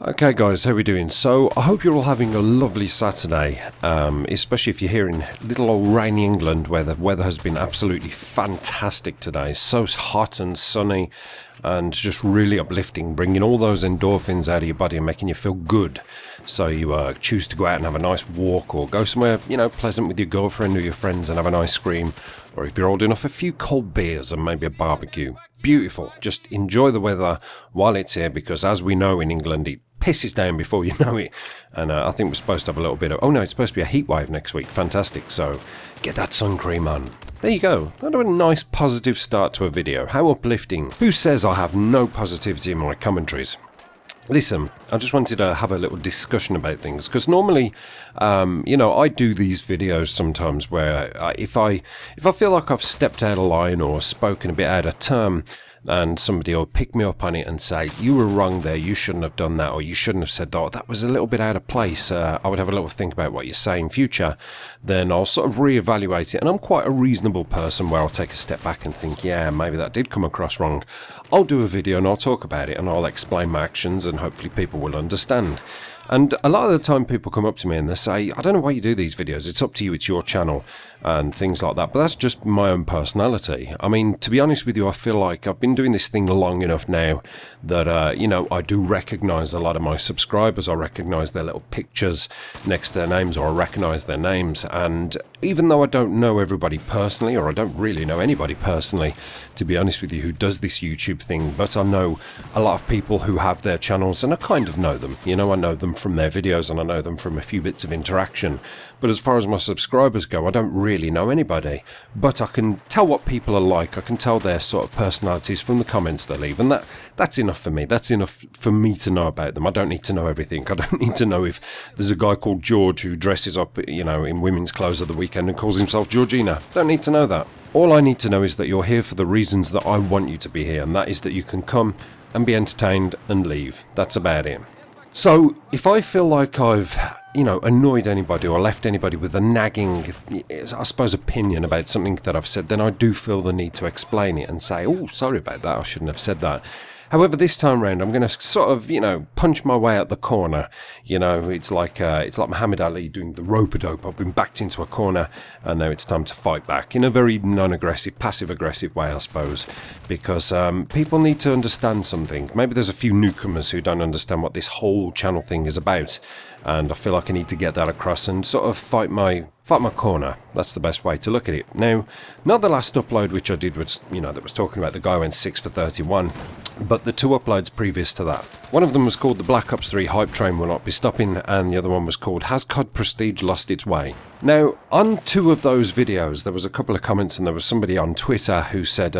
Okay guys, how are we doing? So I hope you're all having a lovely Saturday, especially if you're here in little old rainy England where the weather has been absolutely fantastic today. So hot and sunny and just really uplifting, bringing all those endorphins out of your body and making you feel good. So you choose to go out and have a nice walk or go somewhere, pleasant with your girlfriend or your friends and have an ice cream. Or if you're old enough, a few cold beers and maybe a barbecue. Beautiful. Just enjoy the weather while it's here because as we know in England, it pisses down before you know it. And I think we're supposed to have a little bit of... Oh no, it's supposed to be a heat wave next week. Fantastic. So get that sun cream on. There you go. That was a nice positive start to a video. How uplifting. Who says I have no positivity in my commentaries? Listen, I just wanted to have a little discussion about things because normally, I do these videos sometimes where if I feel like I've stepped out of line or spoken a bit out of term, and somebody will pick me up on it and say, you were wrong there, you shouldn't have done that, or you shouldn't have said that, or that was a little bit out of place, I would have a little think about what you say in future, then I'll sort of reevaluate it. And I'm quite a reasonable person where I'll take a step back and think, yeah, maybe that did come across wrong. I'll do a video and I'll talk about it and I'll explain my actions and hopefully people will understand. And a lot of the time people come up to me and they say, I don't know why you do these videos, it's up to you, it's your channel, and things like that. But that's just my own personality. I mean, to be honest with you, I feel like I've been doing this thing long enough now that, I do recognise a lot of my subscribers. I recognise their little pictures next to their names, or I recognise their names. And even though I don't know everybody personally, or I don't really know anybody personally, to be honest with you, who does this YouTube thing, but I know a lot of people who have their channels and I kind of know them. I know them from their videos and I know them from a few bits of interaction. But as far as my subscribers go, I don't really know anybody. But I can tell what people are like. I can tell their sort of personalities from the comments they leave. And that's enough for me. That's enough for me to know about them. I don't need to know everything. I don't need to know if there's a guy called George who dresses up, in women's clothes at the weekend and calls himself Georgina. Don't need to know that. All I need to know is that you're here for the reasons that I want you to be here. And that is that you can come and be entertained and leave. That's about it. So if I feel like I've annoyed anybody or left anybody with a nagging, I suppose, opinion about something that I've said, then I do feel the need to explain it and say, oh, sorry about that, I shouldn't have said that. However, this time round, I'm going to sort of, punch my way out the corner. It's like Muhammad Ali doing the rope-a-dope. I've been backed into a corner, and now it's time to fight back in a very non-aggressive, passive-aggressive way, I suppose, because people need to understand something. Maybe there's a few newcomers who don't understand what this whole channel thing is about, and I feel like I need to get that across and sort of fight my corner. That's the best way to look at it. Now, not the last upload which I did was, that was talking about the guy who went 6 for 31, but the two uploads previous to that. One of them was called the Black Ops 3 Hype Train Will Not Be Stopping, and the other one was called Has COD Prestige Lost Its Way? Now, on two of those videos, there was a couple of comments, and there was somebody on Twitter who said,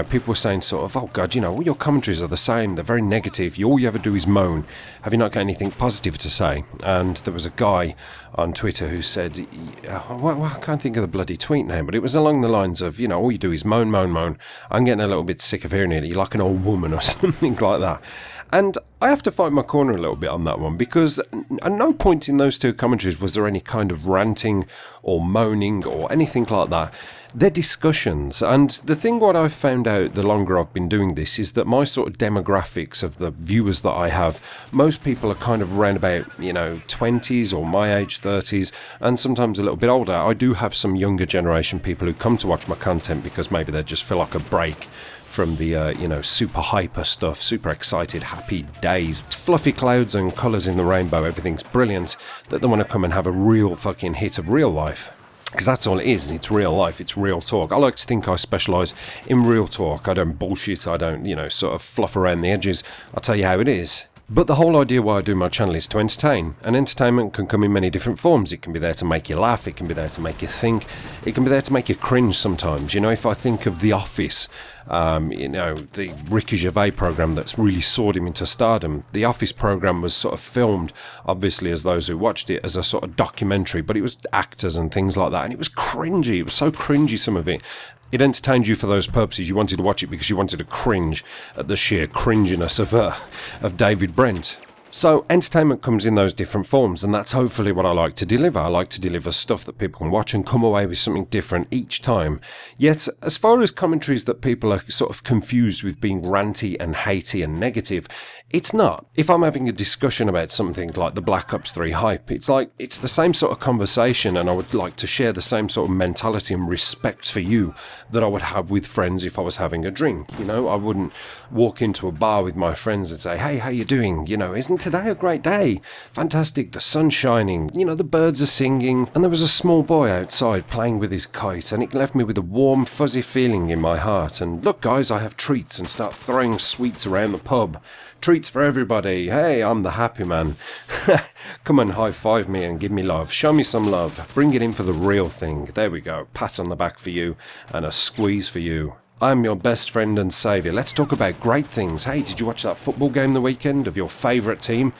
people were saying sort of, oh God, all your commentaries are the same, they're very negative, all you ever do is moan, have you not got anything positive to say? And there was a guy on Twitter who said, I can't think of the bloody tweet name, but it was along the lines of, all you do is moan, moan, moan, I'm getting a little bit sick of hearing it, you're like an old woman or something like that. And I have to fight my corner a little bit on that one, because at no point in those two commentaries was there any kind of ranting or moaning or anything like that. They're discussions, and the thing what I've found out the longer I've been doing this is that my sort of demographics of the viewers that I have, most people are kind of around about 20s or my age 30s, and sometimes a little bit older. I do have some younger generation people who come to watch my content because maybe they just feel like a break from the super hyper stuff, super excited, happy days, fluffy clouds and colours in the rainbow, everything's brilliant, that they want to come and have a real fucking hit of real life. Because that's all it is, it's real life, it's real talk. I like to think I specialise in real talk. I don't bullshit, I don't, sort of fluff around the edges. I'll tell you how it is. But the whole idea why I do my channel is to entertain, and entertainment can come in many different forms. It can be there to make you laugh, it can be there to make you think, it can be there to make you cringe sometimes. If I think of The Office, the Ricky Gervais program that's really soared him into stardom. The Office program was sort of filmed, obviously, as those who watched it, as a sort of documentary, but it was actors and things like that, and it was cringy. It was so cringy, some of it. It entertained you for those purposes. You wanted to watch it because you wanted to cringe at the sheer cringiness of David Brent. So entertainment comes in those different forms, and that's hopefully what I like to deliver. I like to deliver stuff that people can watch and come away with something different each time. Yet, as far as commentaries that people are sort of confused with being ranty and hatey and negative, it's not. If I'm having a discussion about something like the Black Ops 3 hype, it's the same sort of conversation, and I would like to share the same sort of mentality and respect for you that I would have with friends if I was having a drink. You know, I wouldn't walk into a bar with my friends and say, hey, how you doing? You know, isn't today a great day? Fantastic, the sun's shining, you know, the birds are singing, and there was a small boy outside playing with his kite, and it left me with a warm, fuzzy feeling in my heart. And look, guys, I have treats, and start throwing sweets around the pub. Treats for everybody. Hey, I'm the happy man. Come and high-five me and give me love. Show me some love. Bring it in for the real thing. There we go. Pat on the back for you and a squeeze for you. I'm your best friend and saviour. Let's talk about great things. Hey, did you watch that football game the weekend of your favourite team?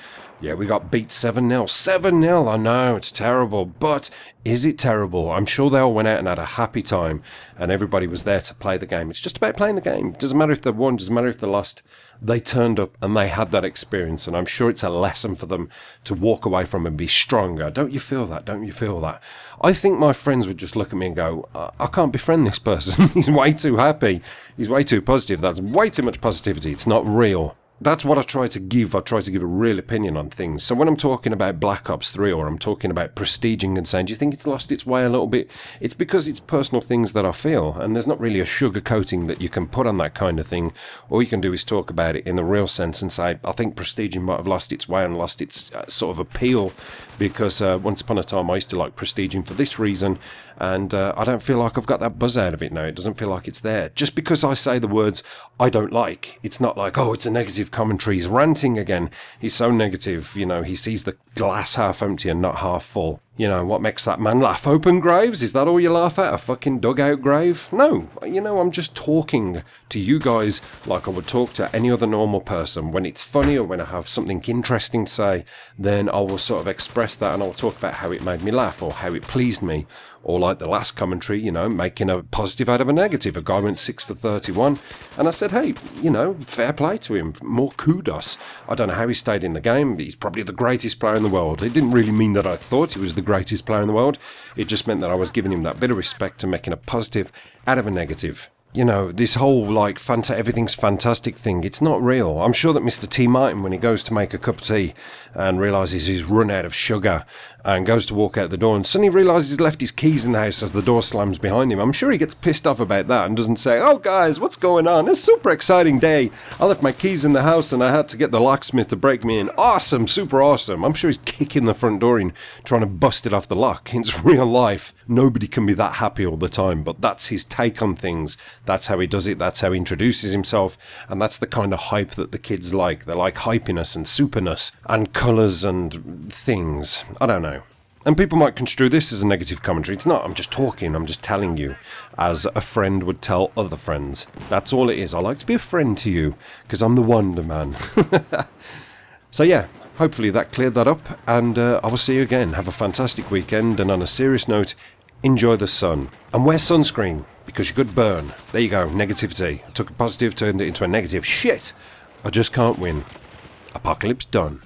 Yeah, we got beat 7-0. 7-0, I know, it's terrible. But is it terrible? I'm sure they all went out and had a happy time, and everybody was there to play the game. It's just about playing the game. Doesn't matter if they won, doesn't matter if they lost. They turned up and they had that experience, and I'm sure it's a lesson for them to walk away from and be stronger. Don't you feel that? Don't you feel that? I think my friends would just look at me and go, I can't befriend this person. He's way too happy. He's way too positive. That's way too much positivity. It's not real. That's what I try to give. I try to give a real opinion on things. So when I'm talking about Black Ops 3 or I'm talking about prestiging and saying, do you think it's lost its way a little bit? It's because it's personal things that I feel, and there's not really a sugar coating that you can put on that kind of thing. All you can do is talk about it in the real sense and say, I think prestiging might have lost its way and lost its sort of appeal, because once upon a time I used to like prestiging for this reason, and I don't feel like I've got that buzz out of it now. It doesn't feel like it's there. Just because I say the words I don't like, it's not like, oh, it's a negative commentary. He's ranting again. He's so negative. You know, he sees the glass half empty and not half full. You know, what makes that man laugh? Open graves? Is that all you laugh at? A fucking dugout grave? No. You know, I'm just talking to you guys like I would talk to any other normal person. When it's funny or when I have something interesting to say, then I will sort of express that, and I'll talk about how it made me laugh or how it pleased me. Or like the last commentary, you know, making a positive out of a negative. A guy went 6 for 31, and I said, hey, you know, fair play to him. More kudos. I don't know how he stayed in the game. He's probably the greatest player in the world. It didn't really mean that I thought he was the greatest player in the world. It just meant that I was giving him that bit of respect and making a positive out of a negative. You know, this whole, like, everything's fantastic thing, it's not real. I'm sure that Mr. T. Martin, when he goes to make a cup of tea and realises he's run out of sugar and goes to walk out the door and suddenly realises he's left his keys in the house as the door slams behind him, I'm sure he gets pissed off about that and doesn't say, oh, guys, what's going on? It's a super exciting day. I left my keys in the house and I had to get the locksmith to break me in. Awesome, super awesome. I'm sure he's kicking the front door in, trying to bust it off the lock. It's real life. Nobody can be that happy all the time, but that's his take on things. That's how he does it, that's how he introduces himself, and that's the kind of hype that the kids like. They like hypiness and superness and colours and things. I don't know. And people might construe this as a negative commentary. It's not. I'm just talking. I'm just telling you, as a friend would tell other friends. That's all it is. I like to be a friend to you, because I'm the Wonder Man. So yeah, hopefully that cleared that up, and I will see you again. Have a fantastic weekend, and on a serious note, enjoy the sun. And wear sunscreen, because you could burn. There you go, negativity. I took a positive, turned it into a negative. Shit! I just can't win. Apocalypse done.